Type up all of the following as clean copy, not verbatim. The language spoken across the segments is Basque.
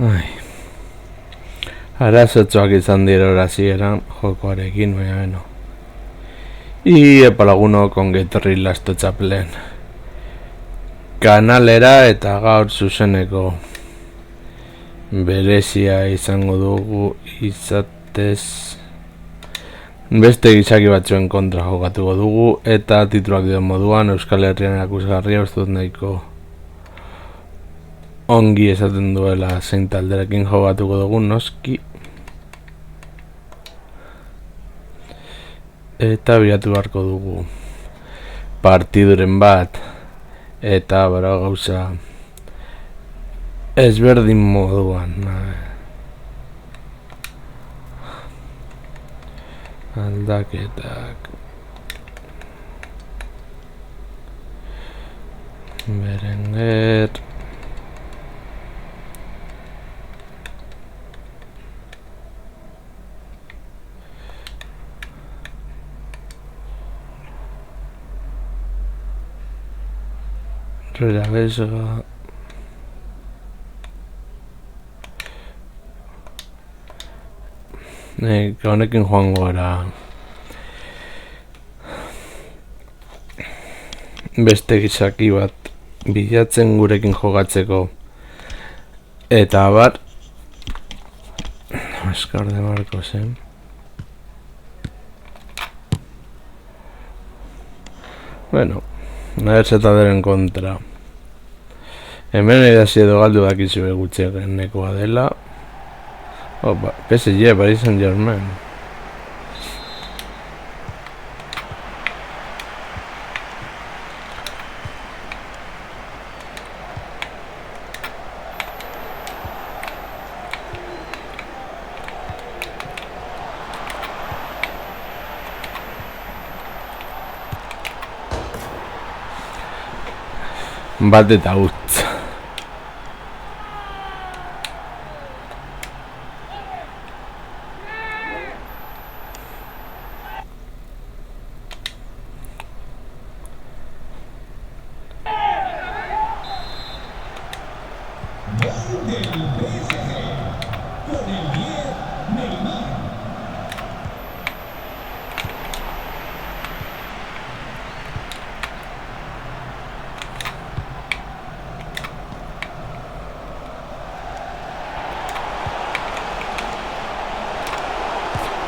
Ai. Arazotxoak izan dira hasieran jokoarekin, baina beno. Epa lagunok ongetorri Lasto Txapelen kanalera eta gaur zuzeneko berezia izango dugu izatez beste gizaki batzuen kontra jokatuko dugu eta tituluak dion moduan Euskal Herrian erakusgarria uste dut nahiko ongi esaten duela zein talderekin jokatuko dugu noski eta bilatu beharko dugu partiduren bat eta bara gauza ezberdin moduan aldaketak Berenguer Besga honekin joango gara beste gizaki bat bilatzen gurekin jokatzeko eta abar Oscar de Marcos bueno nahetzetaderen kontra hemen edasi edo galdu dakizu egutxegen nekoa dela opa, PSG, Paris Saint-Germain bat eta utz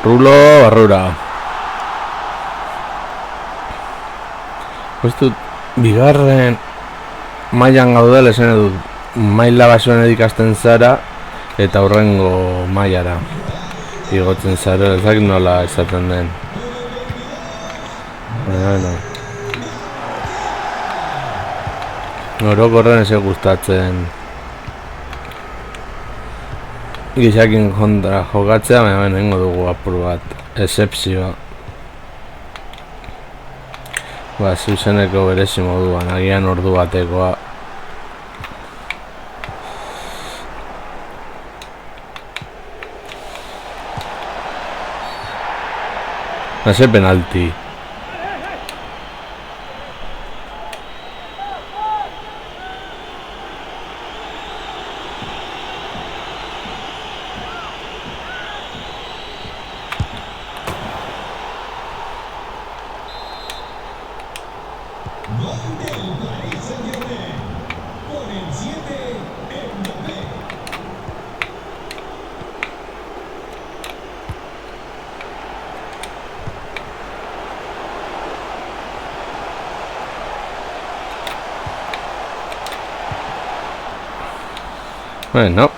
Rulo barrura Ustut bigarren mailan gaudela esan dut maila basuen ikasten zara eta hurrengo mailara igotzen zara ezak nola esaten den orokorren ez gustatzen gizakin kontra jokatzea, baina nengo dugu apur bat excepzioa zuzeneko berezi moduan, agian ordu batekoa Nase penalti Bueno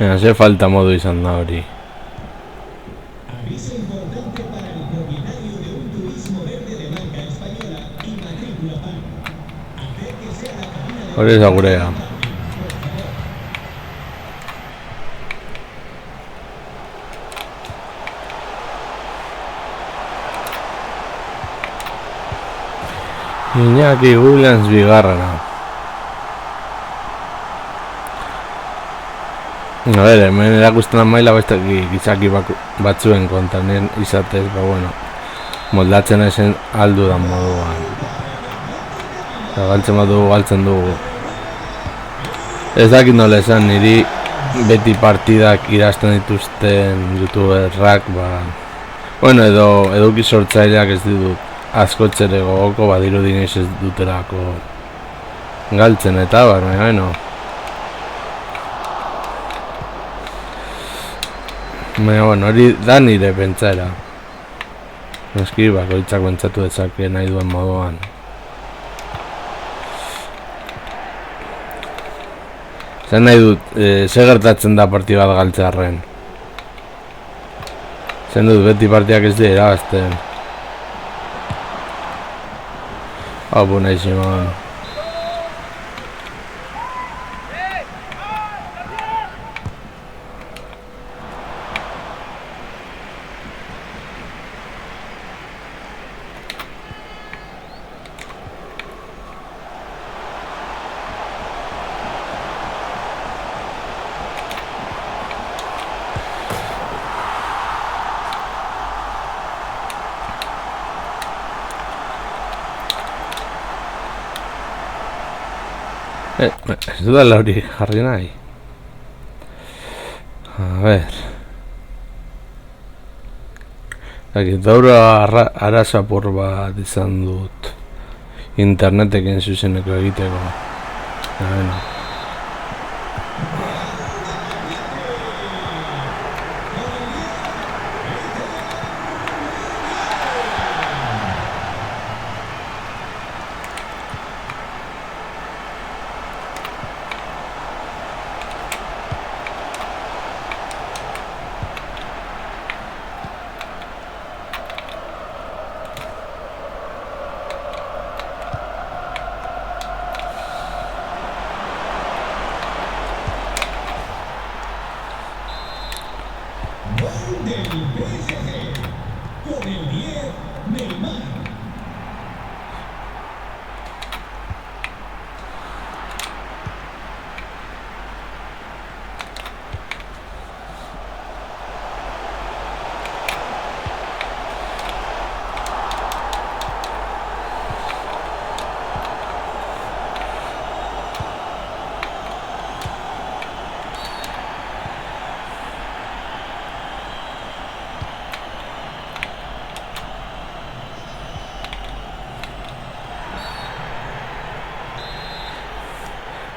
Ze falta modu izan da hori. Hori da gurea. Iñaki Williams bigarrena. A ver, hemen erakusten da maila beste gizaki batzuen kontan izatez, ba bueno, moldatzen ezen aldudan moduan. Galtzen dugu. Ez dakit nola esan, niri beti partidak irazten dituzten youtuberrak, ba... Bueno, edo eduki sortzaileak ez ditut askotzere gogoko, badiru dinez ez duterako galtzen eta bar, baina, bueno, hori da nire pentsaera. Noski, bakoitzak pentsatu dezake nahi duen moduan. Zer nahi dut, zer gertatzen da parti bat galtzearren? Zer dut, beti partiak ez dira irabazten. Apu nahi Simon. Ez dudala hori jarri nahi. A ver. Gaur arazo apur bat izan dut internetekin zuzeneko egiteko.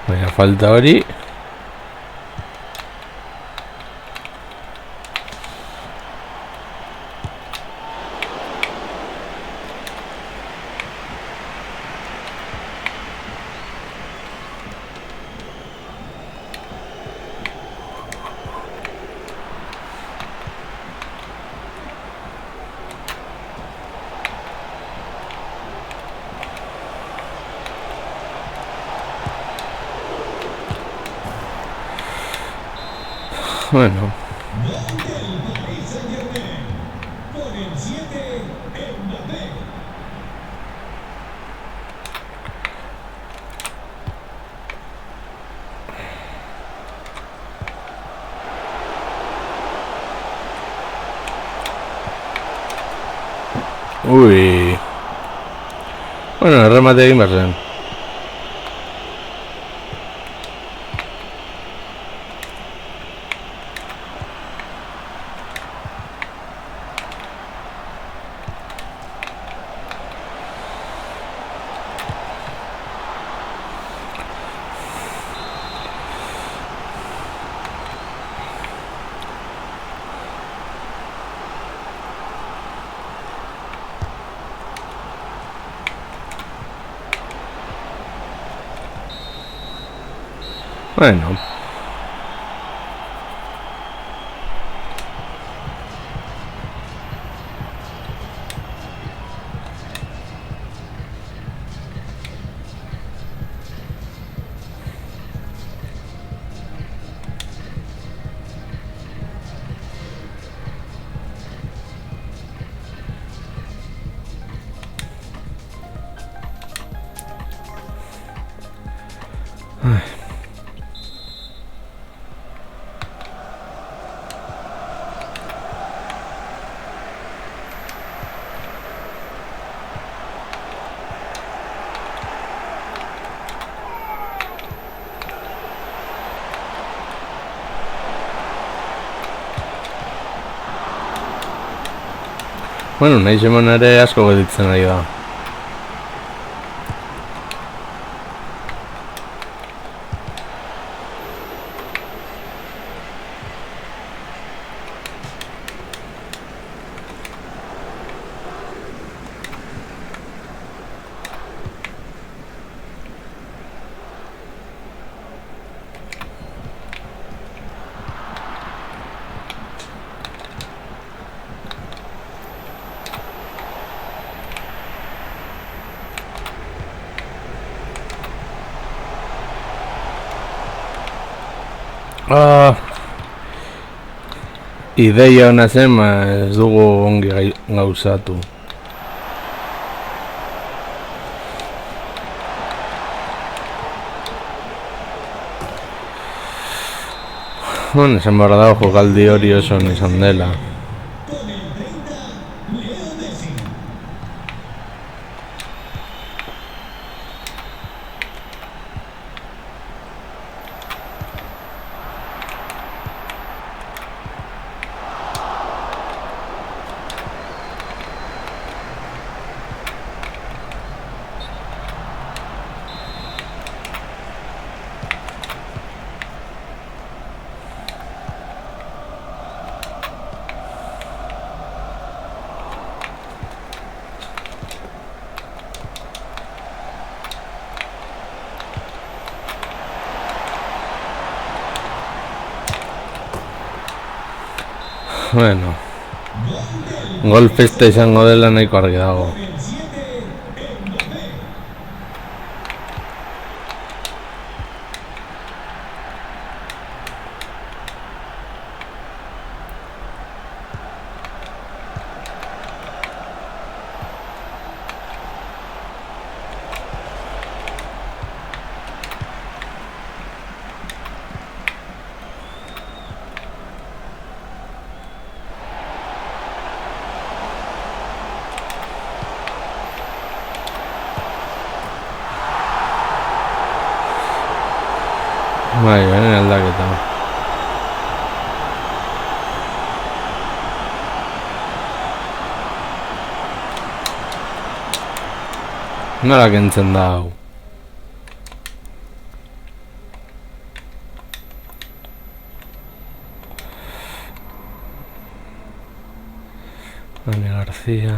Baina falta hori. Bueno. Uy. Bueno, remate de inversión. Bueno. Bueno, nahi zemon ere asko gelditzen ari da. Ideia hona zen, ez dugu ongi gauzatu. Bueno, esan barra dago jokaldi hori oso izan dela. Bueno, gol festa izango dela nahiko argi dago. Bai, benen aldaketa. Nola kentzen da hau? Dani García.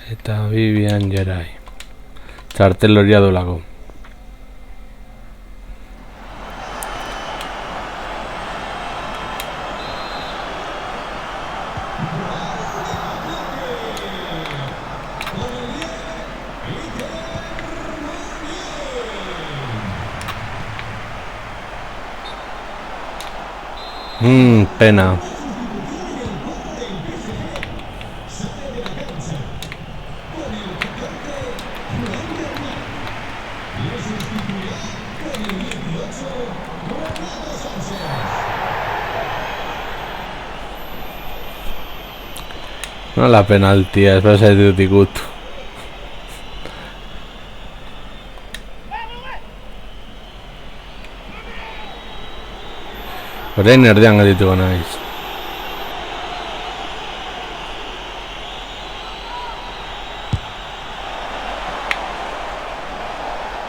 Eta Vivian Geray. Txartel horia dolako. Pena. No la penaltia, espero se dut ikutu. Orain erdian geldituko naiz.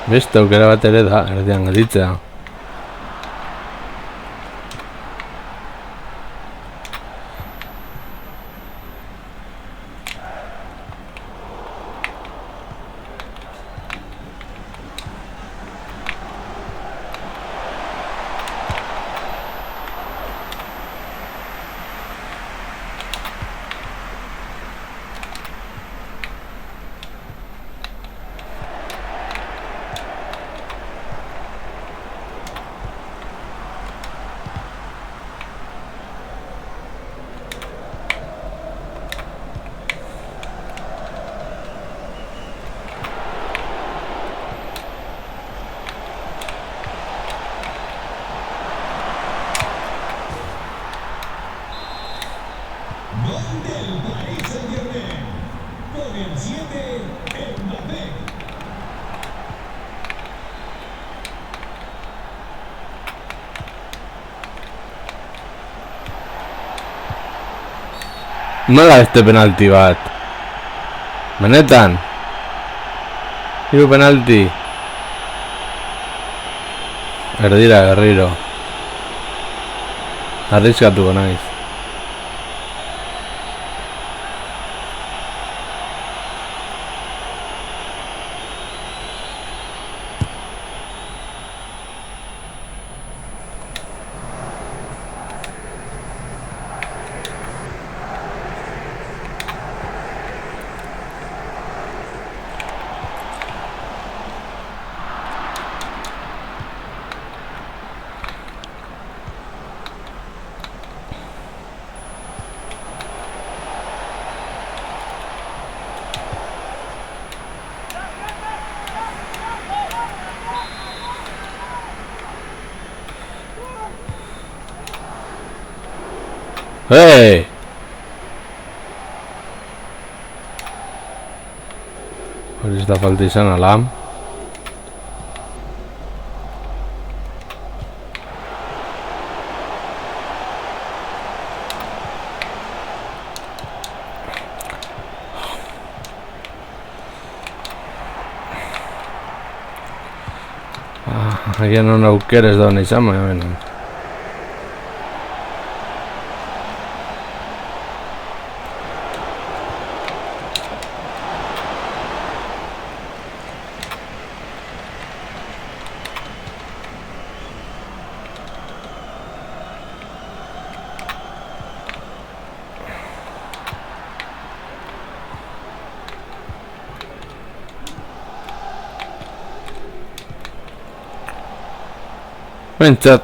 Beste aukera bat ere da, erdian gelditzea. Nola beste penalti bat? Benetan? 3 penalti? Erdira berriro. Arriskatuko naiz. Hey! Hori ez da falta izan, ala? Agian non aukera ez da hona izan, baina benen. Bentsat,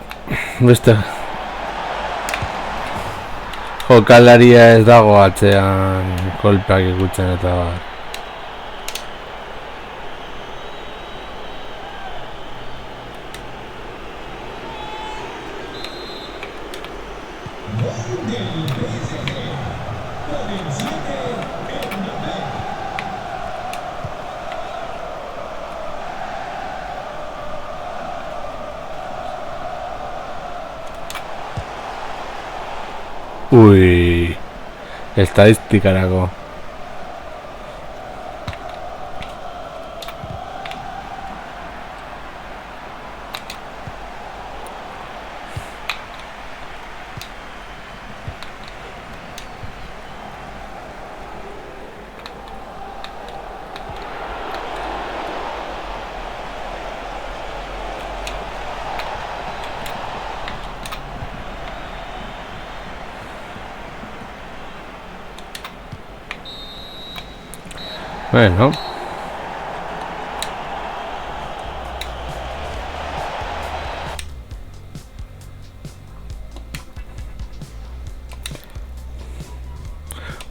beste jokalaria ez dago atzean kolpeak ikutzen eta bar. Ui, estadistikarako. Bueno.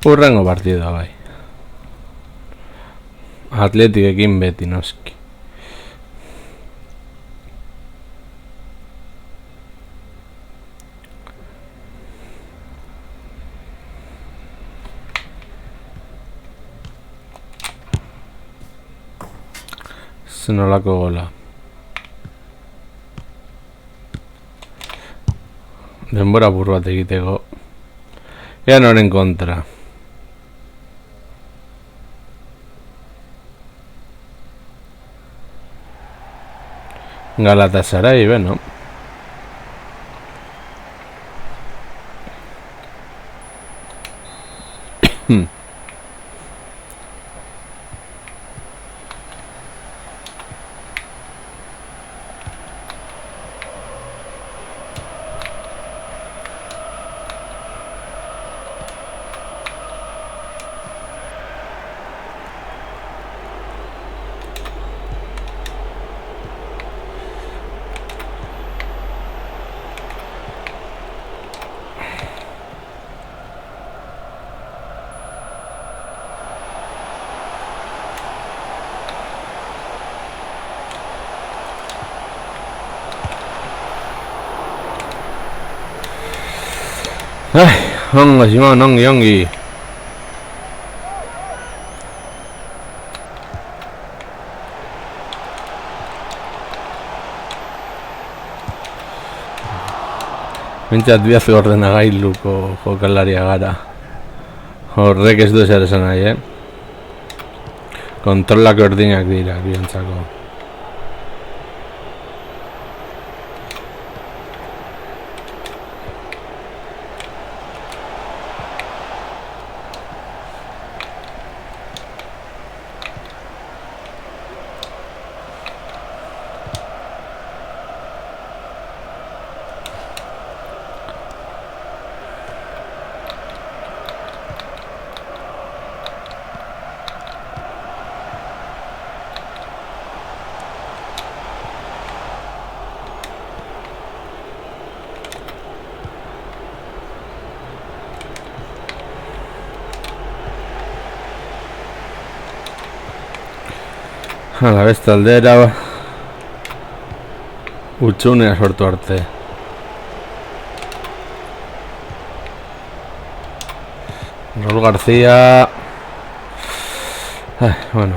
Hurrengo partida bai. Atletikekin beti noski. Zenolako gola. Denbora buru bat egiteko. Ean noren kontra. Galatasaray, bueno. Ongo, Simon, ongi. Bentsat biaz ordenagailuko jokalaria gara. Horrek ez du ezer esan nahi, Kontrolak berdinak dira, biontzako. Hala, beste aldera utxunea sortu arte. Raúl García. Bueno.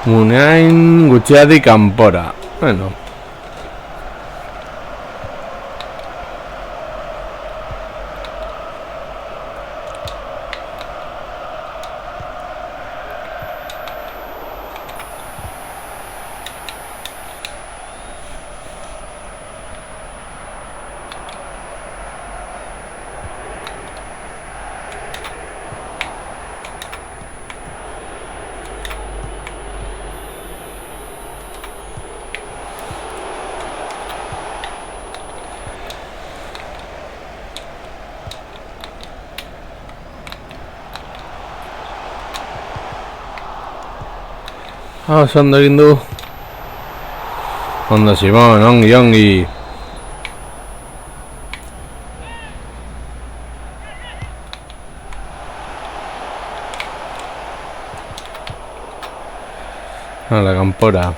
Muneain gutxiadi kanpora. Bueno. Ondo egin du. Ondo Simon, ongi. Hala, kanpora.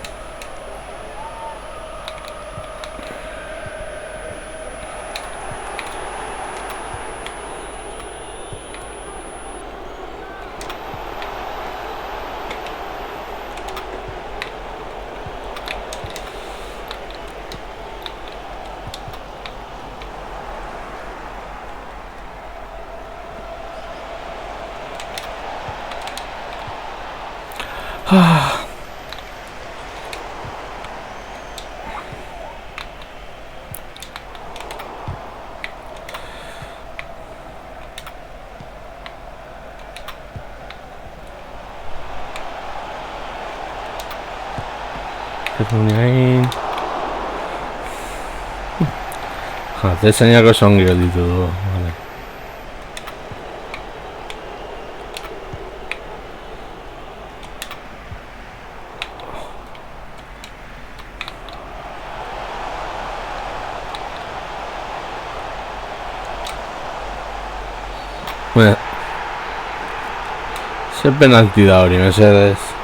Muneain. Atezainako songi ditu du. Vale. Ze penalti da hori, mesedez.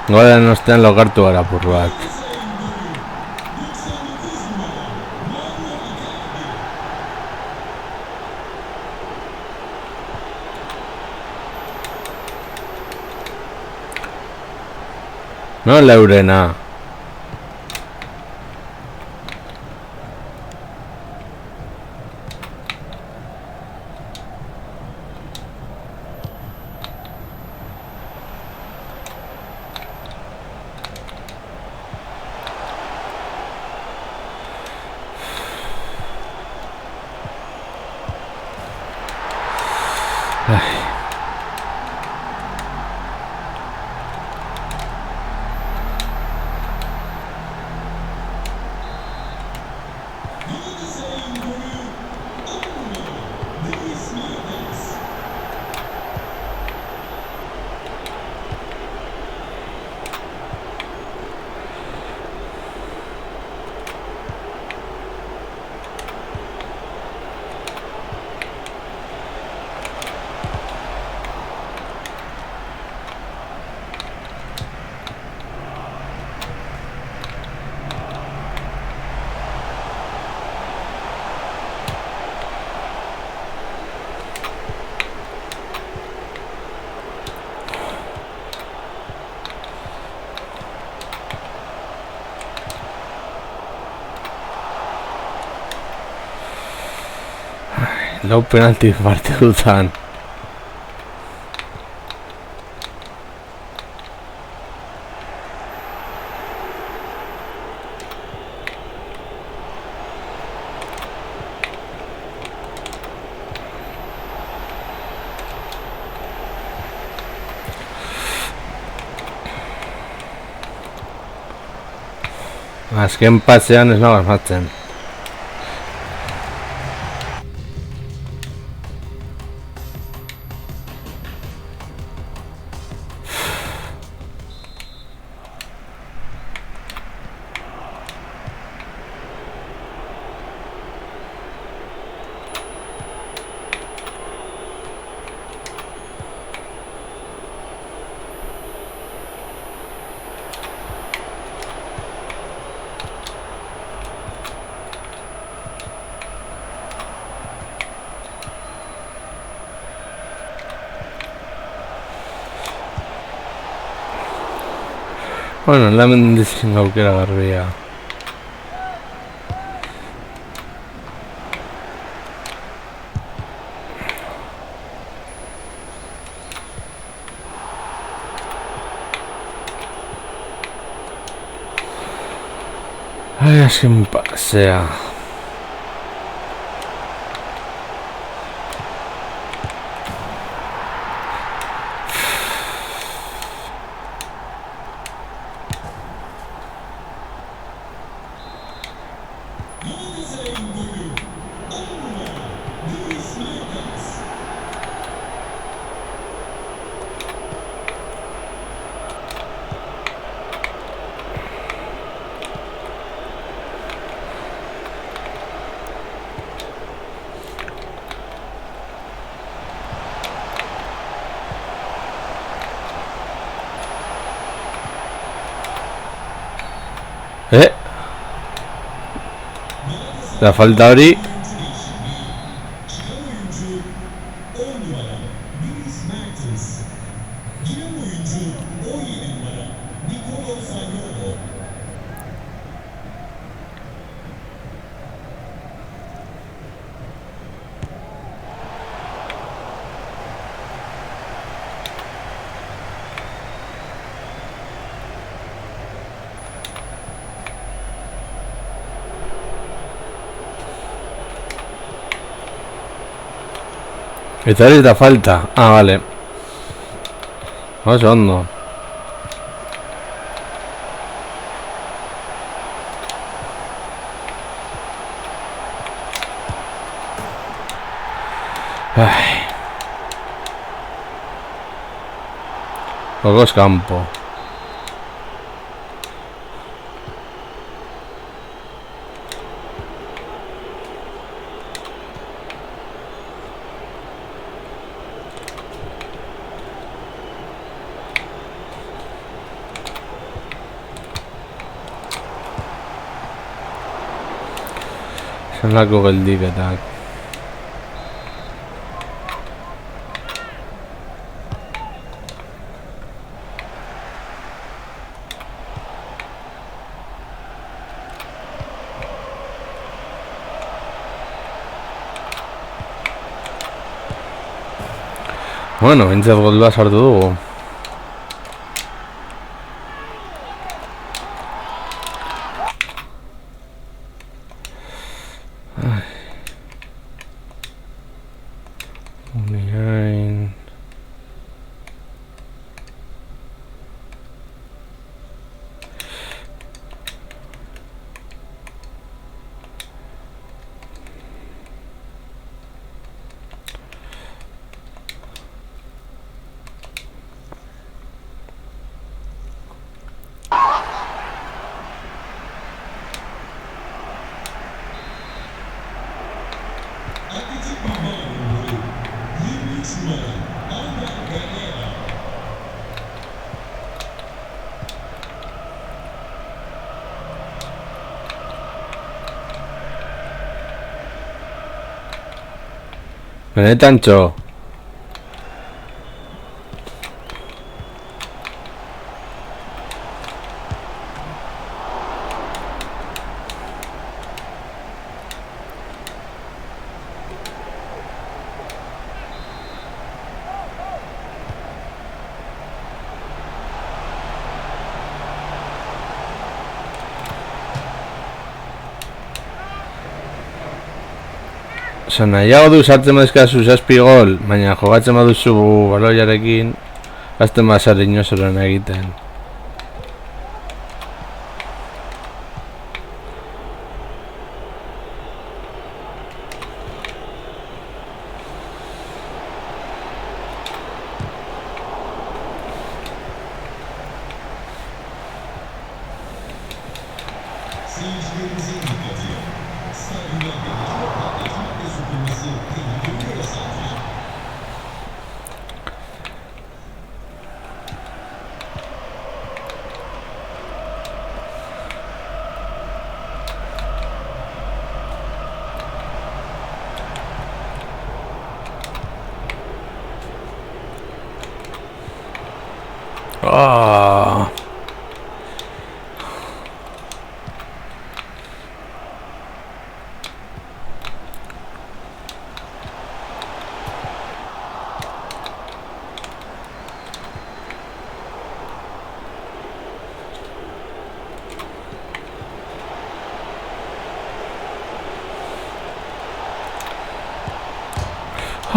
Golean ostean lokartu gara apur bat. No leurena. Lau penalti partidutan. Azken pasean ez nago asmatzen. Bueno, hemen dizien aukera garbia. Ai, azken pasea. La falta hori. Esta es la falta. Ah, vale. Vamos hondo. Ay. Poco es campo. Zelako geldiketak. Bueno, bintzat gol bat sartu dugu. Benetan txo. Osa, nahiago du sartzen badizkazu 6 gol, baina jogatzen baduzu baloiarekin, azten bazar inozoren egiten.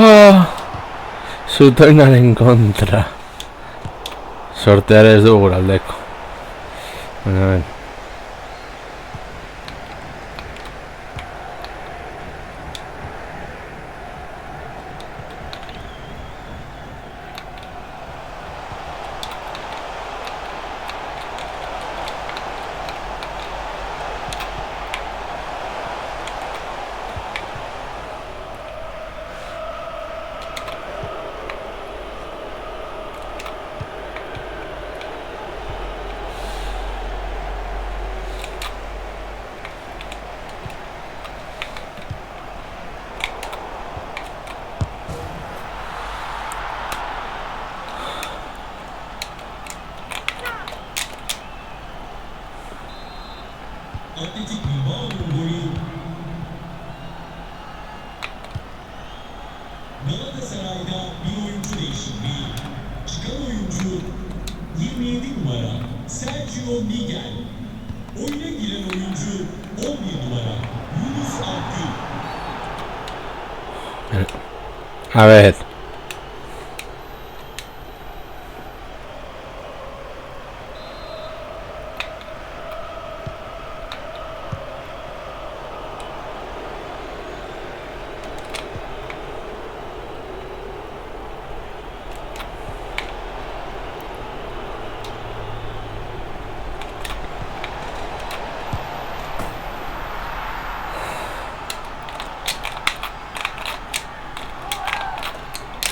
Ah. Zutoinaren kontra. Sortear ez du guraldeko. Baina, Atletik Bilbao'nun golü Galatasaray'da bir oyuncu değişikliği. Çıkan oyuncu 27 numara Sergio Miguel. Oyuna giren oyuncu 11 numara Yunus Akgün. a ver.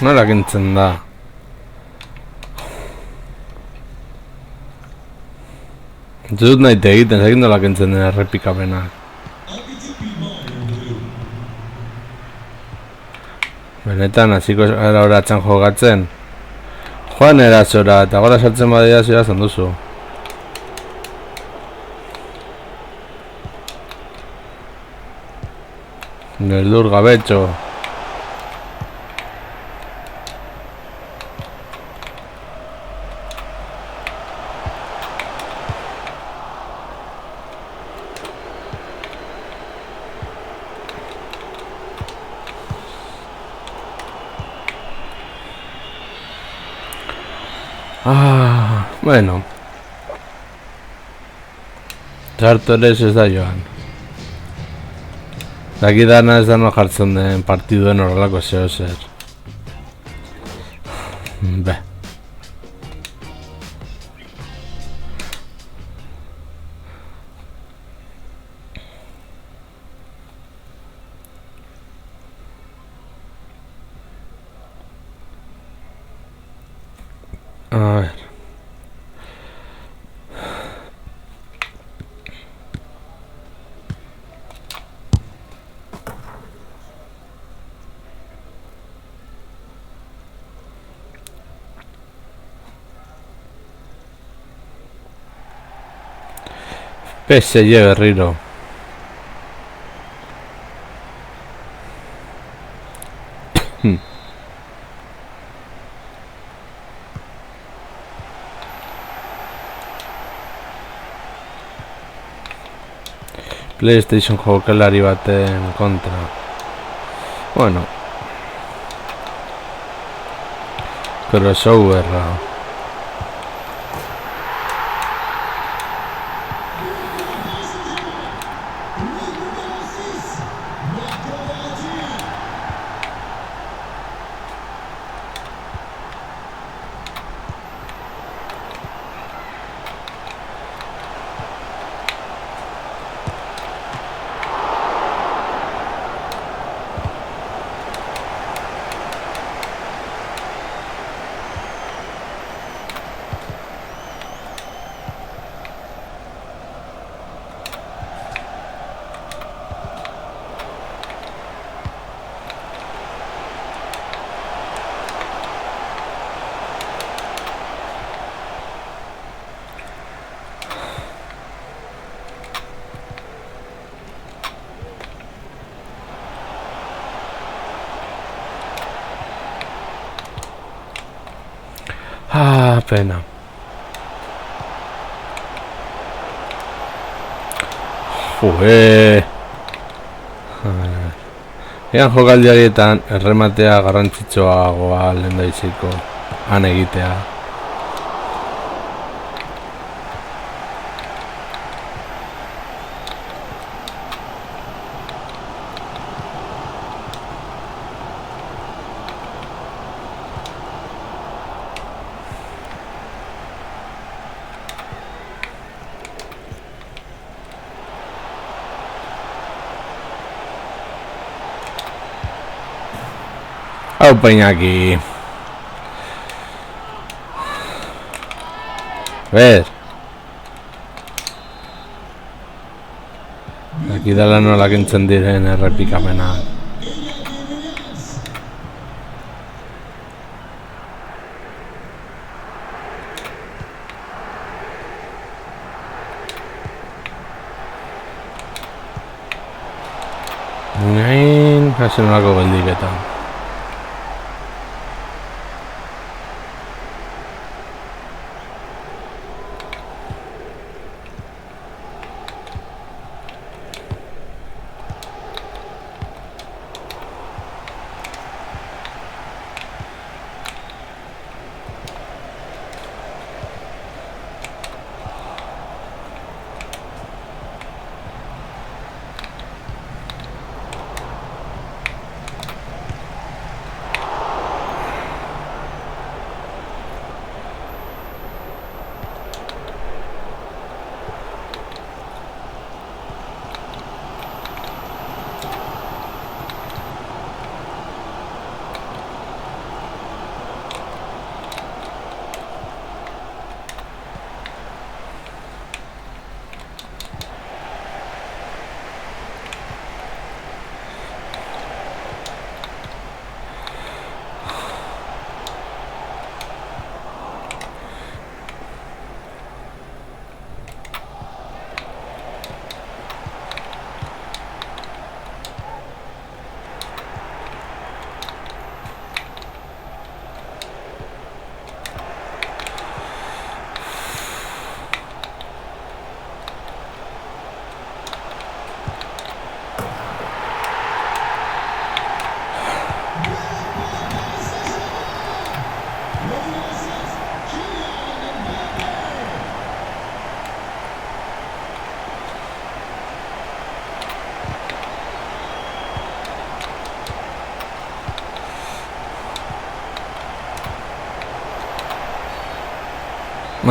Nola kentzen da? Ez dut nahi egiten, zekin nola kentzen den errepikapenak. Atletik Bilbao'nun golü. Benetan, hasiko gara horatzen jogatzen. Joan erazora, eta gora sartzen badia zirazan duzu. Beldur gabetxo. Bueno. Sartu ere ez da joan. Dakidana ez da no jartzen den partiduen horrelako zeo zer. Be. A ver. PSG berriro. PlayStation jokalari baten kontra. Bueno. Crossover. Ah, pena. Egan jokaldiarietan errematea garrantzitsuagoa lehendaiziko han egitea. Aupa Iñaki. Ber. Aquí dala nola kentzen diren errepikamena. Nain, hasi nolako geldiketan.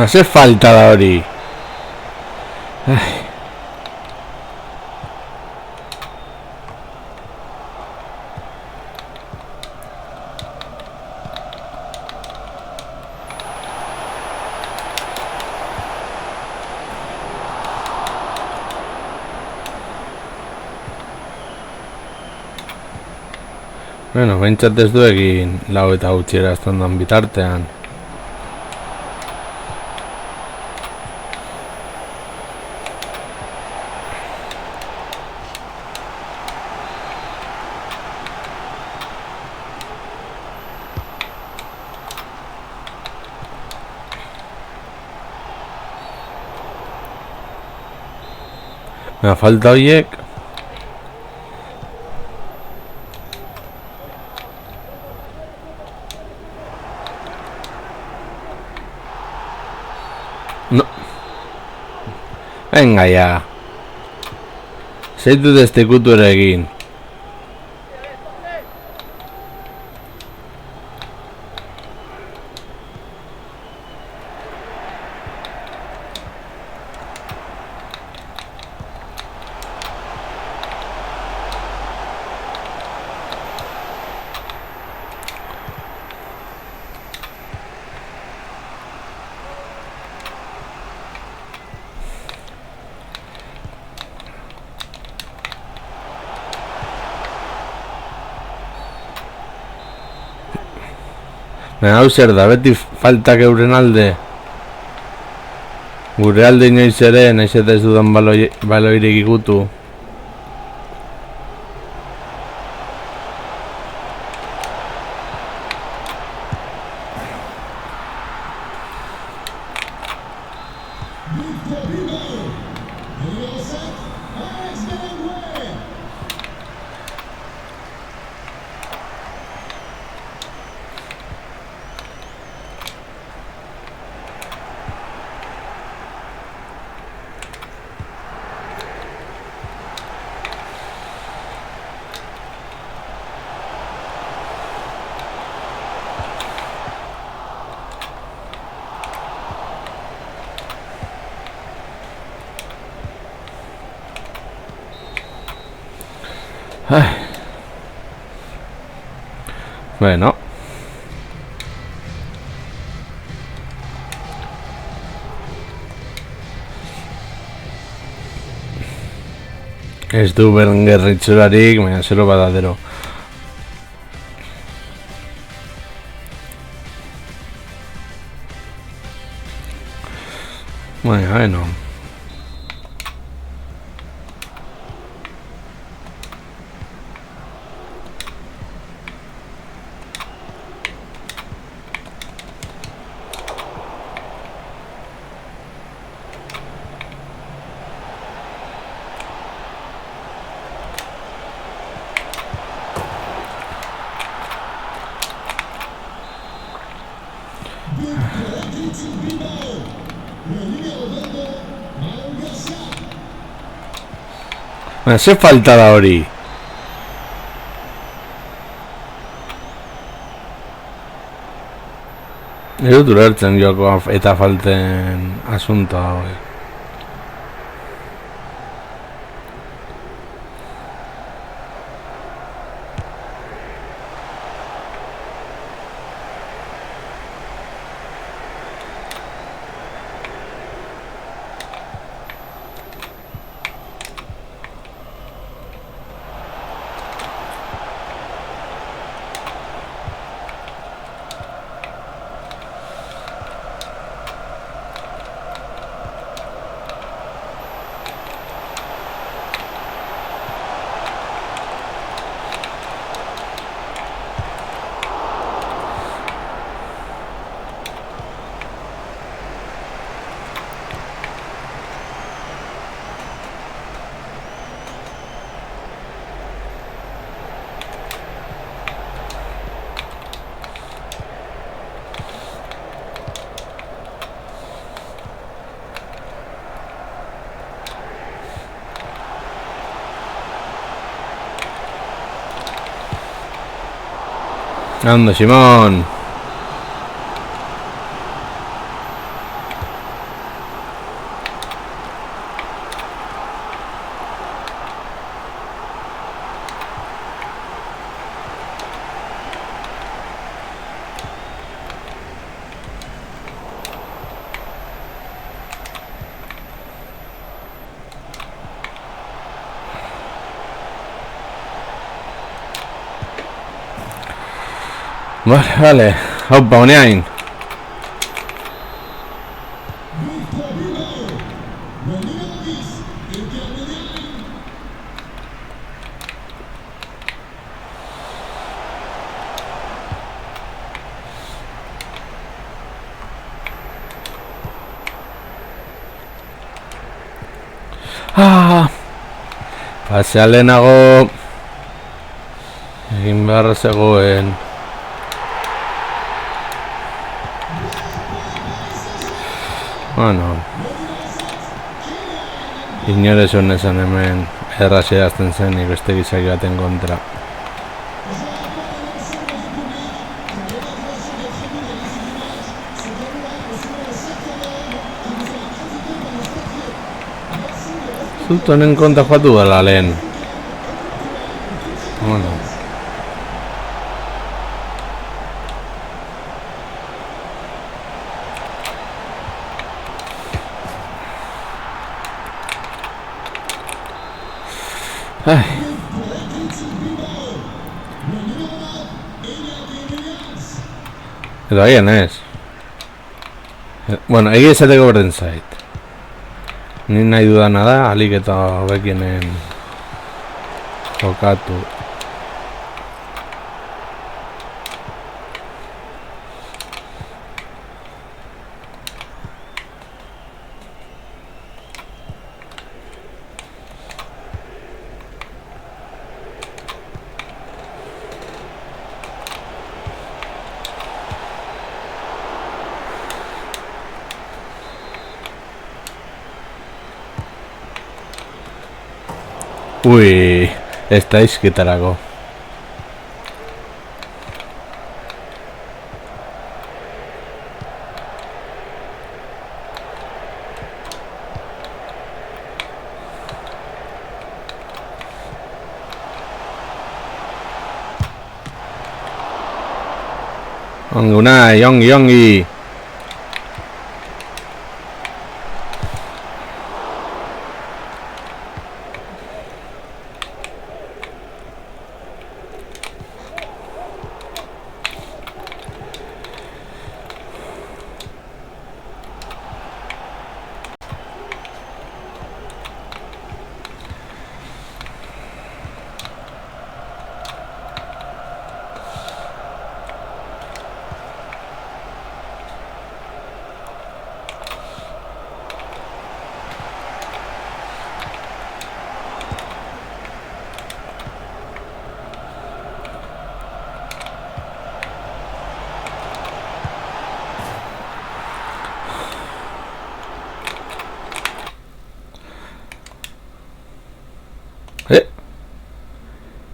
Ze falta da hori. Bueno, behintzat ez du egin lau eta gutxi erazten den bitartean. Falta horiek Venga ya. Zeitu destekutu ere egin. Hau zer da, beti faltak euren alde. Gure alde inoiz ere, nahiz eta ez dudan baloirik igutu. Ay. Bueno. Ez du Berenguer itxurarik, baina zero badadero. Bueno. Ze falta da hori. Ez dut ulertzen joko eta falten asuntoa hori. Anda, Simón. Vale, haupa, honeain. Pasea lehenago egin beharra zegoen. Bueno. Inore zuen esan hemen erraz idazten zenik beste gizaki baten kontra. Zut honen konta joatu dela lehen. Bueno. Ai. Edo agian ez. Bueno, egia esateko berdin zait. Ni nahi dudana da, alik eta hobekienen jokatu. Ui, ez da izketarako. Ongi unai, ongi.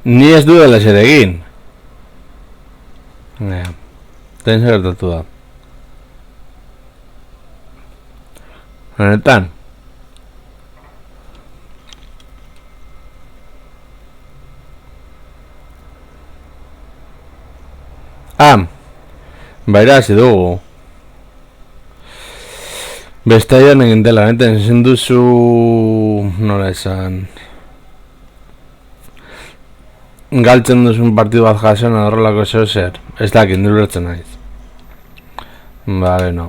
Ni ez dudala ezer egin. Ten gertatu da. Honetan. Baira hasi dugu. Beste joan egin dela, neten ezin duzu... nola esan... galtzen duzun partidu bat jasen horrelako zeo zer. Ez dakit, nirbertzen naiz. Vale, no.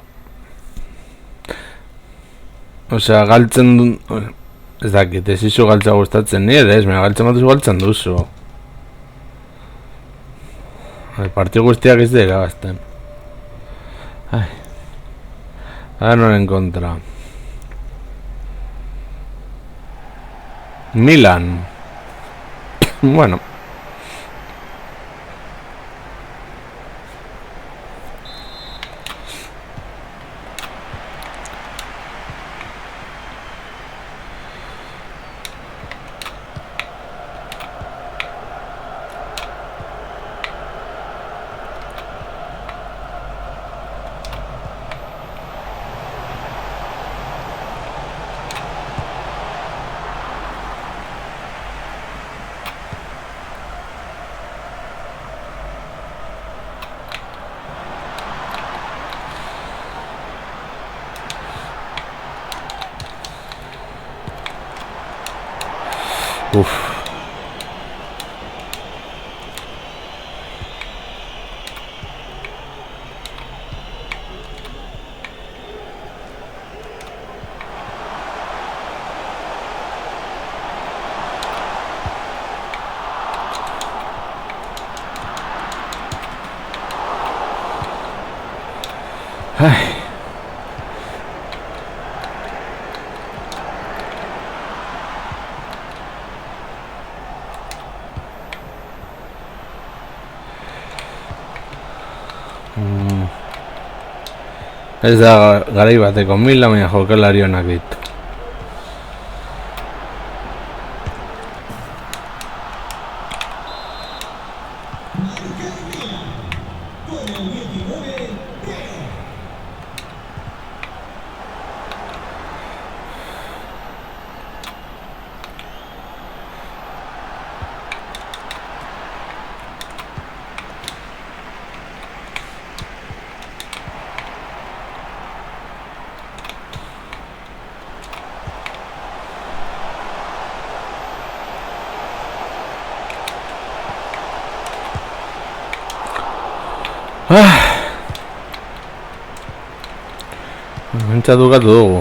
Osea, galtzen du... ez dakit, ez izu galtza gustatzen nire, ez, galtzen bat galtzen duzu. Partidu guztiak ez dira gazten. Noren kontra. Milan. Bueno. Uf. Ay. Ez da garai bateko Milan, baina jokalari onak ditu. Mentza dukatu dugu.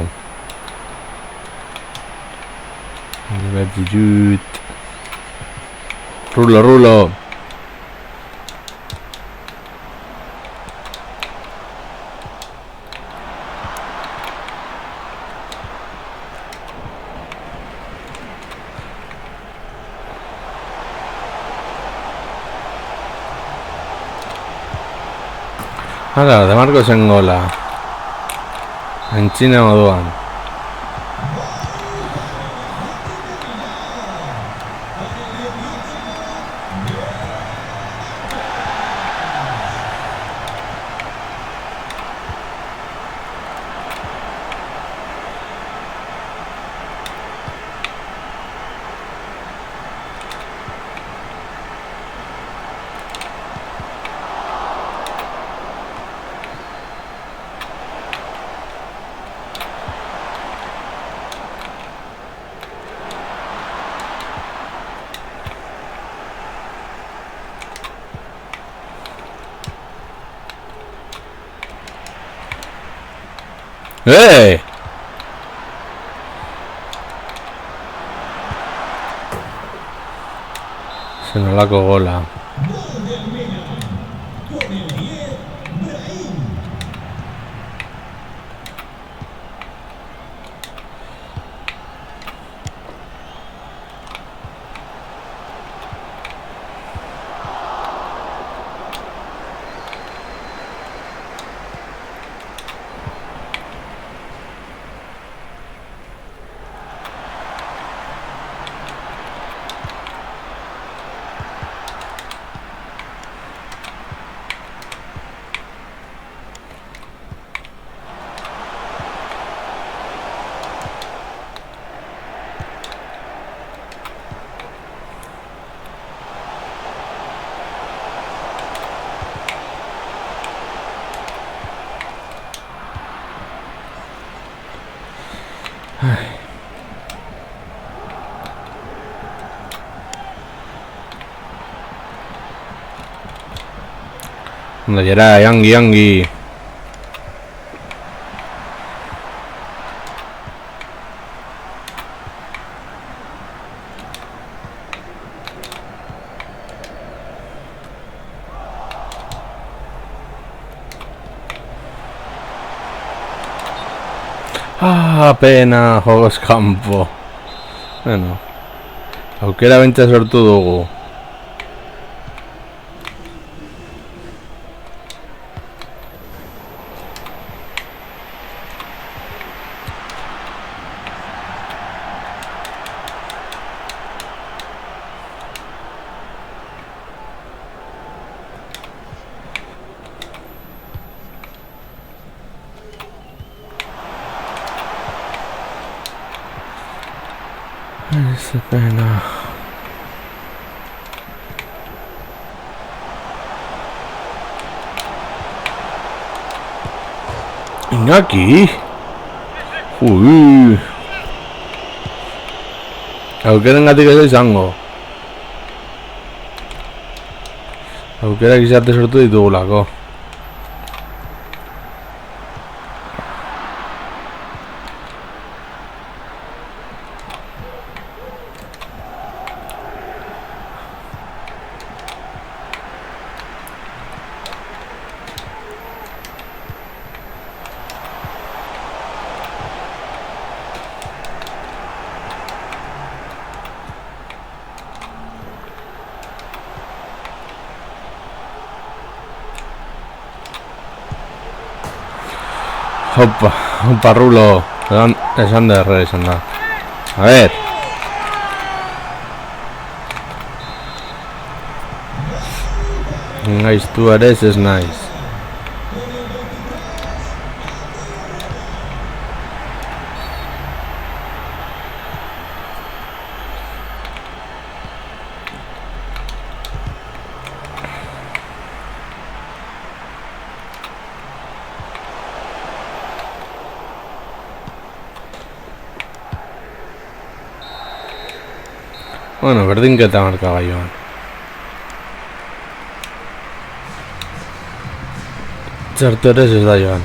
Bertitut. Rulo. Hala, de Marcos en gola. Antxina moduan. ¡Eh! Se nos la cogola. Gol del Milan con el 10, Brahim. Onda jera, yangi. Pena, juegos campo. Bueno, aukera bentsa sortu dugu. Esa pena. Iñaki. Aukerengatik ez da izango. Aukerak izate sortu ditugulako. Opa, Rulo. Esan da erre izan da. A ver. Naiz tu ere ez naiz. Bueno, berdinketa markagailuan. Txarto ere ez da joan.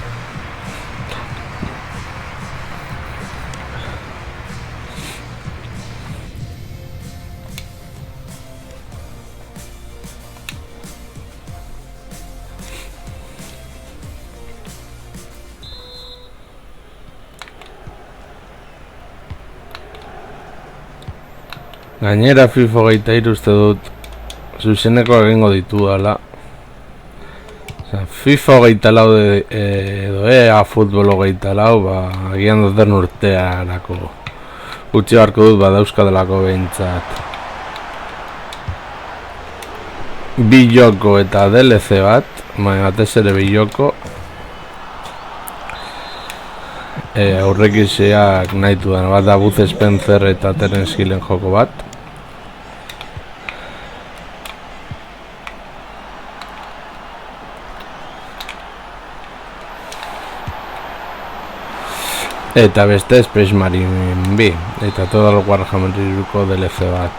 Gainera FIFA 23 uste dut zuzeneko egingo ditu dala. FIFA 24 edo EA futbol 24 ba, agian duten urtearako utzi beharko dut badauzkadalako behintzat bi joko eta DLC bat, batez ere bi joko aurrekiseak nahitu den bat da Bud Spencer eta Terence Hillen joko bat. Eta beste Space Marine 2 eta Total Warhammer 3ko DLC bat.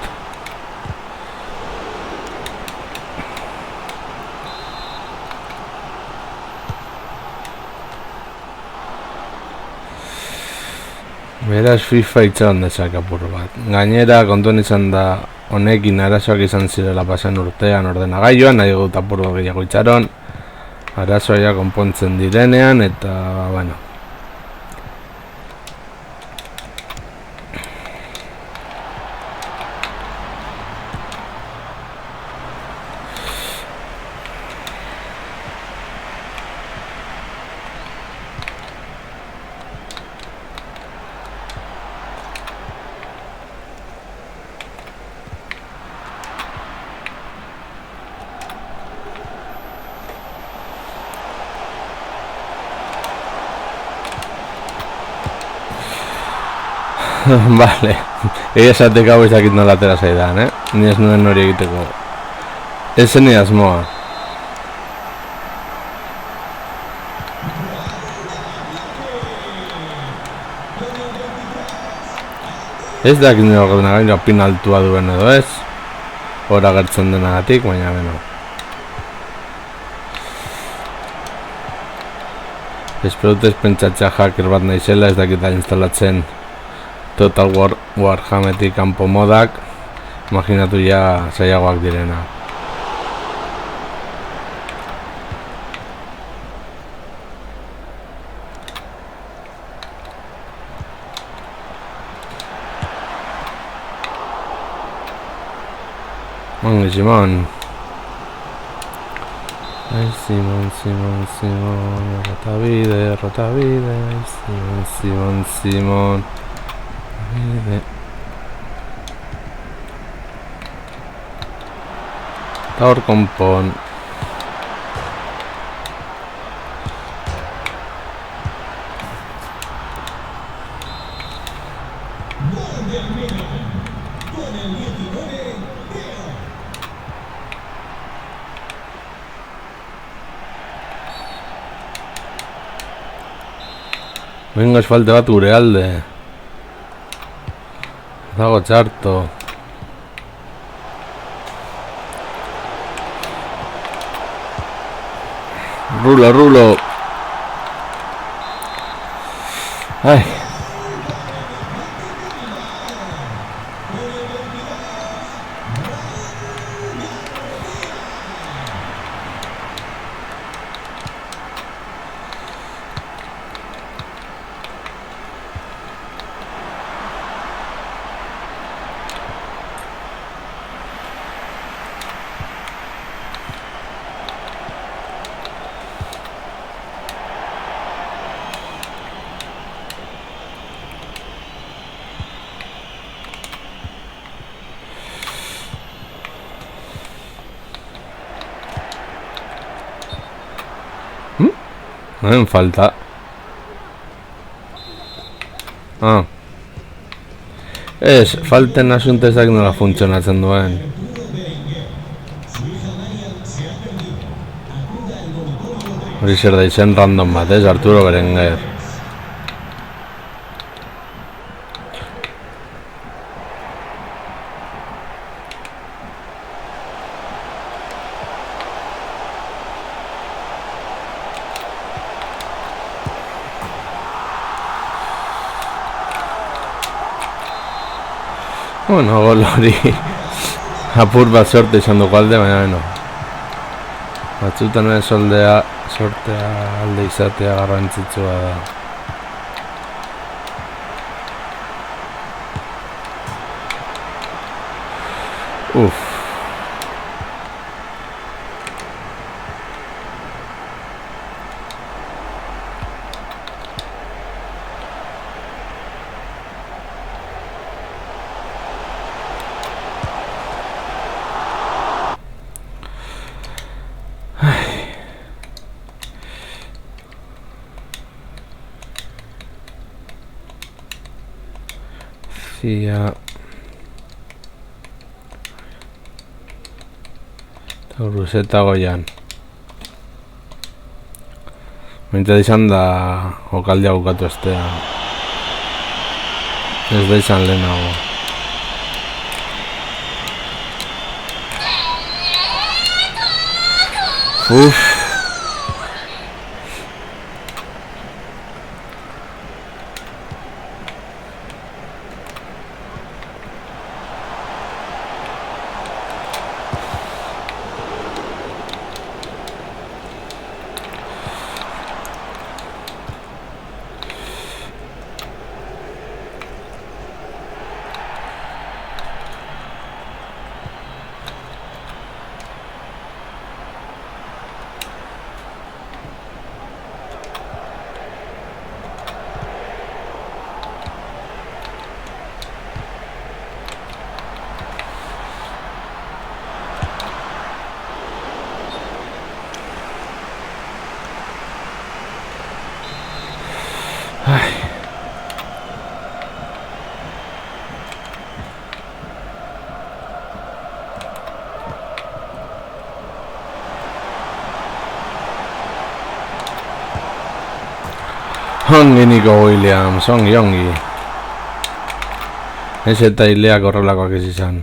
Beraz FIFA itxaron dezak apur bat. Gainera kontuan izan da honekin arazoak izan zirela pasan urtean ordenagailuan, nahi dut apur bat gehiago itxaron. Arazoia konpontzen direnean eta bueno. Vale, egia esateko hau ezakit nola atera zaidan, Ni ez nuen hori egiteko. Ez zen asmoa. Ez dakit nire ordenagailua pin altua duen edo ez. Hora gertzen denagatik, baina beno. Espero dut ez pentsatzea hacker bat naizela, ez dakit da instalatzen Total Warhammerik kanpo modak, imaginatu ja zailagoak direna. Mangi Simon. Ai Simon, rota bide, ai Simon. Eta hor konpon. Venga, esfalte bat gure alde. Dago txarto. Rulo. Ai. No me falta. Ez, falten asuntezak nola funtzionatzen duen. Hori zer da izen random bat, Arturo Berenguer. Bueno, gol hori apur bat sorte izan dugu alde, baina beno. Batzutan ere sortea alde izatea garrantzitsua da. Zia eta Urruzeta goian. Mintzat izan da jokaldea bukatu estea. Ez da izan lehenago. Ongi Nico Williams, ongi. Ez eta hileak horrelakoak ez izan.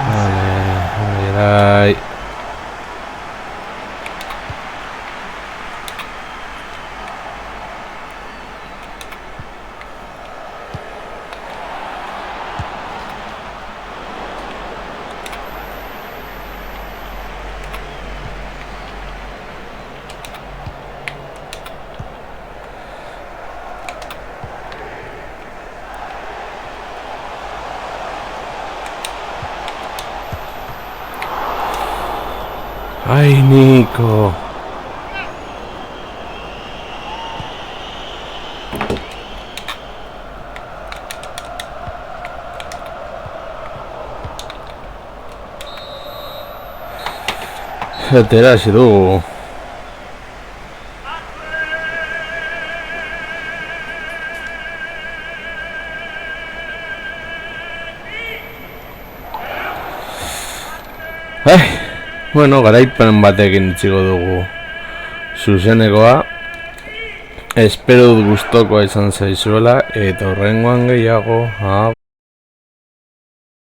Vale, Ai, Nico. Atera hasi dugu. Bueno, garaipen batekin itxiko dugu zuzenekoa. Espero dut gustokoa izan zaizuela eta hurrengoan gehiago.